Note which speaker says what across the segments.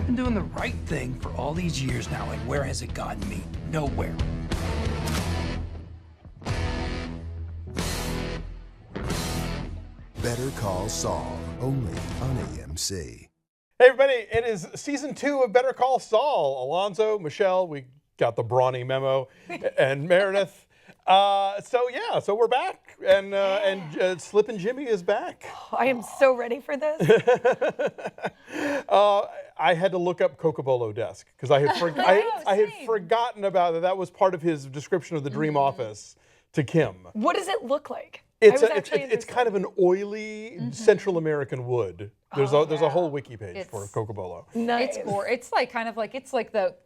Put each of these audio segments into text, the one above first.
Speaker 1: I've been doing the right thing for all these years now, and where has it gotten me? Nowhere.
Speaker 2: Better Call Saul, only on AMC.
Speaker 3: Hey everybody, it is season 2 of Better Call Saul. Alonso, Michelle, we got the brawny memo, and Meredith. So we're back, and Slippin' Jimmy is back.
Speaker 4: I am so ready for this.
Speaker 3: I had to look up Cocobolo desk because I had forgotten about that. That was part of his description of the dream office to Kim.
Speaker 4: What does it look like?
Speaker 3: It's kind of an oily Central American wood. There's a whole wiki page for Cocobolo.
Speaker 4: Nice.
Speaker 5: It's like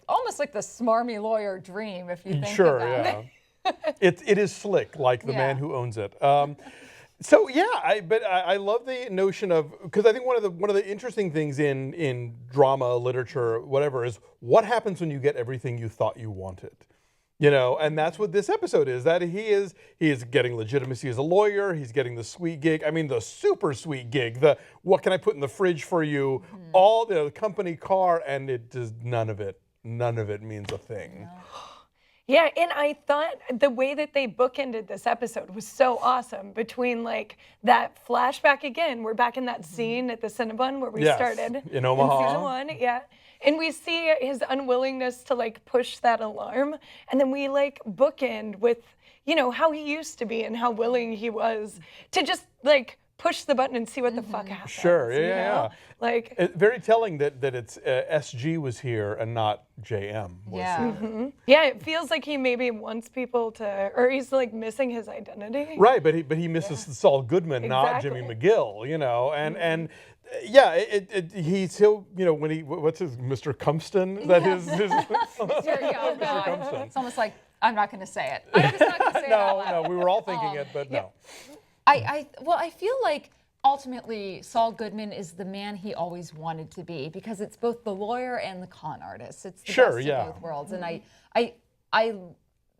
Speaker 5: almost like the smarmy lawyer dream if you think about it.
Speaker 3: It is slick, like the man who owns it. I love the notion of, because I think one of the interesting things in drama, literature, whatever, is what happens when you get everything you thought you wanted. You know, and that's what this episode is, that he is getting legitimacy as a lawyer. He's getting the sweet gig. I mean, the super sweet gig, the what can I put in the fridge for you, all the company car, and it does none of it means a thing.
Speaker 4: Yeah, and I thought the way that they bookended this episode was so awesome. Between like that flashback again, we're back in that scene at the Cinnabon where we started
Speaker 3: in Omaha.
Speaker 4: In season 1, and we see his unwillingness to like push that alarm, and then we like bookend with, you know, how he used to be and how willing he was to just like push the button and see what the fuck happens.
Speaker 3: Sure, yeah.
Speaker 4: Like
Speaker 3: very telling that it's SG was here and not JM was here.
Speaker 4: Yeah, it feels like he maybe wants people to, or he's like missing his identity.
Speaker 3: Right, but he misses Saul Goodman, not Jimmy McGill, you know, and he's still, you know, when what's his Mr. Cumston? That his Mr. Cumston.
Speaker 5: It's almost like I'm not going to say it. I'm just not going to say it out loud.
Speaker 3: No, we were all thinking it, but no.
Speaker 5: I feel like ultimately Saul Goodman is the man he always wanted to be, because it's both the lawyer and the con artist. It's the best of both worlds, and I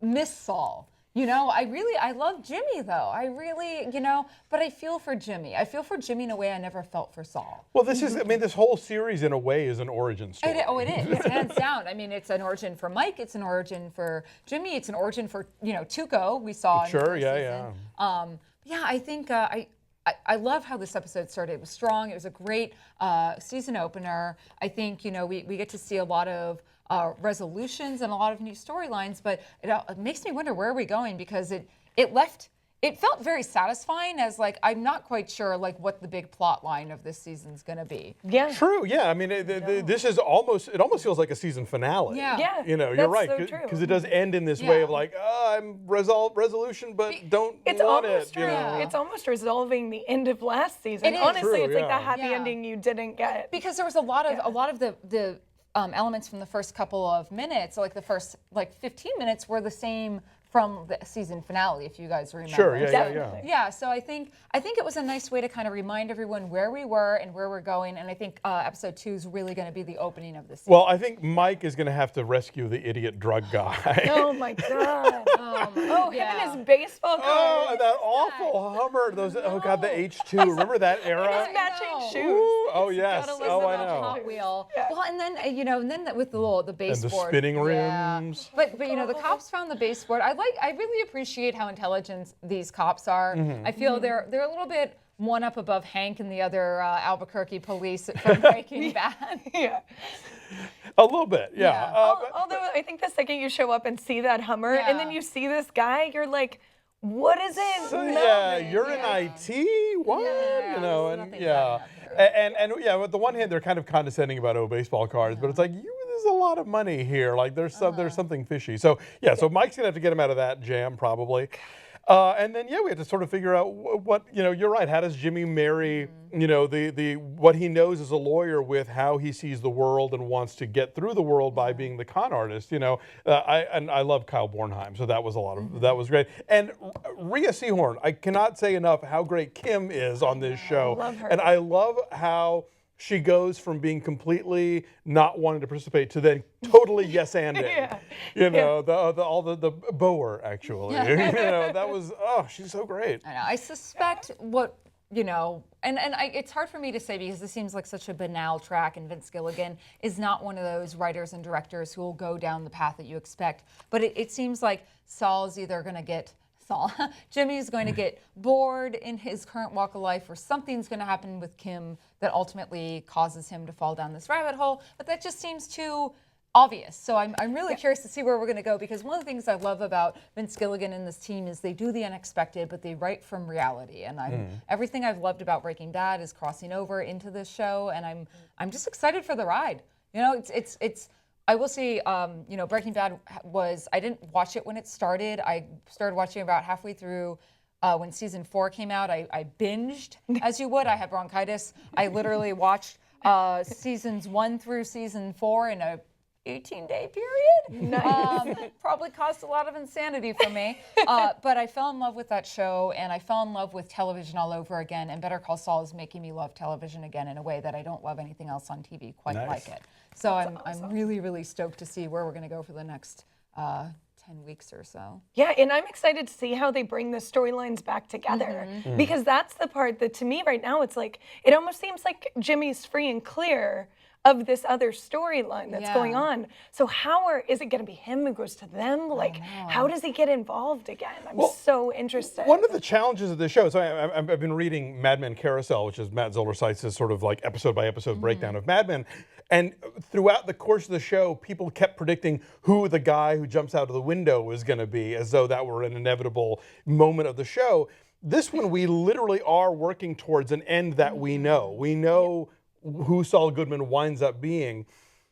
Speaker 5: miss Saul. You know, I love Jimmy though. I really, you know, but I feel for Jimmy. I feel for Jimmy in a way I never felt for Saul.
Speaker 3: Well, this is, I mean, this whole series in a way is an origin story.
Speaker 5: It is. It's hands down. I mean, it's an origin for Mike. It's an origin for Jimmy. It's an origin for, you know, Tuco. We saw in the first season. I think I love how this episode started. It was strong. It was a great season opener. I think, you know, we get to see a lot of resolutions and a lot of new storylines, but it makes me wonder, where are we going? Because it felt very satisfying, as like I'm not quite sure like what the big plot line of this season's going to be.
Speaker 4: Yeah.
Speaker 3: True. Yeah. I mean, this is almost feels like a season finale.
Speaker 4: Yeah.
Speaker 3: You know, you're right, because it does end in this way of like, I'm resolution, but don't want it. You know?
Speaker 4: It's almost resolving the end of last season. Honestly, it's like that happy ending you didn't get.
Speaker 5: Because there was a lot of the elements from the first couple of minutes, like the first 15 minutes, were the same from the season finale, if you guys remember.
Speaker 3: Sure, yeah.
Speaker 5: So I think it was a nice way to kind of remind everyone where we were and where we're going, and I think episode 2 is really going to be the opening of the season.
Speaker 3: Well, I think Mike is going to have to rescue the idiot drug guy.
Speaker 4: Oh my God. Him and his baseball card.
Speaker 3: Oh, that awful Hummer. Those God, the H2. Remember that era?
Speaker 4: His matching shoes.
Speaker 3: Ooh, oh yes. Oh, I know.
Speaker 5: Hot wheel. Yeah. Well, and then with the baseboard.
Speaker 3: And the spinning rims.
Speaker 5: But you know, the cops found the baseboard. I really appreciate how intelligent these cops are. I feel they're a little bit one up above Hank and the other Albuquerque police from Breaking Bad.
Speaker 3: A little bit, yeah.
Speaker 4: Although I think the second you show up and see that Hummer, and then you see this guy, you're like, what is it?
Speaker 3: So, you're in IT? What? You know, and with the one hand, they're kind of condescending about baseball cards, but it's like, there's a lot of money here. Like there's something fishy. So so Mike's gonna have to get him out of that jam probably. And then we have to sort of figure out what, you know, you're right. How does Jimmy marry, you know, the what he knows as a lawyer with how he sees the world and wants to get through the world by being the con artist, you know? I love Kyle Bornheim, so that was that was great. And Rhea Seehorn, I cannot say enough how great Kim is on this show.
Speaker 4: I love her.
Speaker 3: And I love how she goes from being completely not wanting to participate to then totally yes-anding. You know, the Boer, actually. You know, that was, she's so great.
Speaker 5: I know. I suspect what you know, it's hard for me to say because this seems like such a banal track, and Vince Gilligan is not one of those writers and directors who will go down the path that you expect. But it seems like Saul's either going to get Jimmy's going to get bored in his current walk of life, or something's going to happen with Kim that ultimately causes him to fall down this rabbit hole. But that just seems too obvious. So I'm really curious to see where we're going to go, because one of the things I love about Vince Gilligan and this team is they do the unexpected, but they write from reality. And everything I've loved about Breaking Bad is crossing over into this show, and I'm just excited for the ride. You know, it's I will say, you know, Breaking Bad I didn't watch it when it started. I started watching about halfway through when season 4 came out. I binged, as you would. I had bronchitis. I literally watched seasons 1 through season 4 in a 18-day period. Nice. Probably caused a lot of insanity for me. But I fell in love with that show, and I fell in love with television all over again. And Better Call Saul is making me love television again in a way that I don't love anything else on TV quite like it. So I'm really, really stoked to see where we're going to go for the next 10 weeks or so.
Speaker 4: Yeah, and I'm excited to see how they bring the storylines back together, because that's the part that, to me right now, it's like, it almost seems like Jimmy's free and clear of this other storyline that's going on. So is it going to be him who goes to them? Like, how does he get involved again? I'm so interested.
Speaker 3: One of the challenges of this show, so I've been reading Mad Men Carousel, which is Matt Zoller Seitz's sort of like episode by episode breakdown of Mad Men. And throughout the course of the show, people kept predicting who the guy who jumps out of the window was going to be, as though that were an inevitable moment of the show. This one, we literally are working towards an end that we know. We know who Saul Goodman winds up being.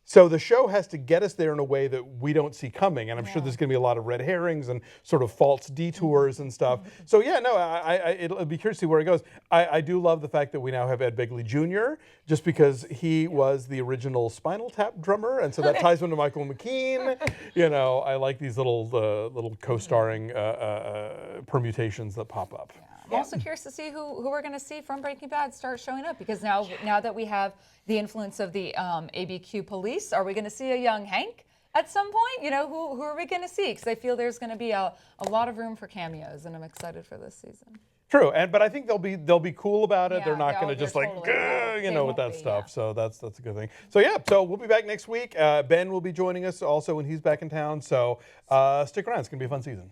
Speaker 3: So the show has to get us there in a way that we don't see coming. And I'm sure there's going to be a lot of red herrings and sort of false detours and stuff. So yeah, no, it'll be curious to see where it goes. I do love the fact that we now have Ed Begley Jr., just because he was the original Spinal Tap drummer. And so that ties him to Michael McKean. You know, I like these little co-starring permutations that pop up.
Speaker 5: I'm also curious to see who we're going to see from Breaking Bad start showing up, because now that we have the influence of the ABQ police, are we going to see a young Hank at some point? You know, who are we going to see? Because I feel there's going to be a lot of room for cameos, and I'm excited for this season.
Speaker 3: True, but I think they'll be cool about it.
Speaker 5: Yeah,
Speaker 3: they're not going to just like, you know, with that stuff. Yeah. So that's a good thing. So yeah, so we'll be back next week. Ben will be joining us also when he's back in town. So stick around. It's going to be a fun season.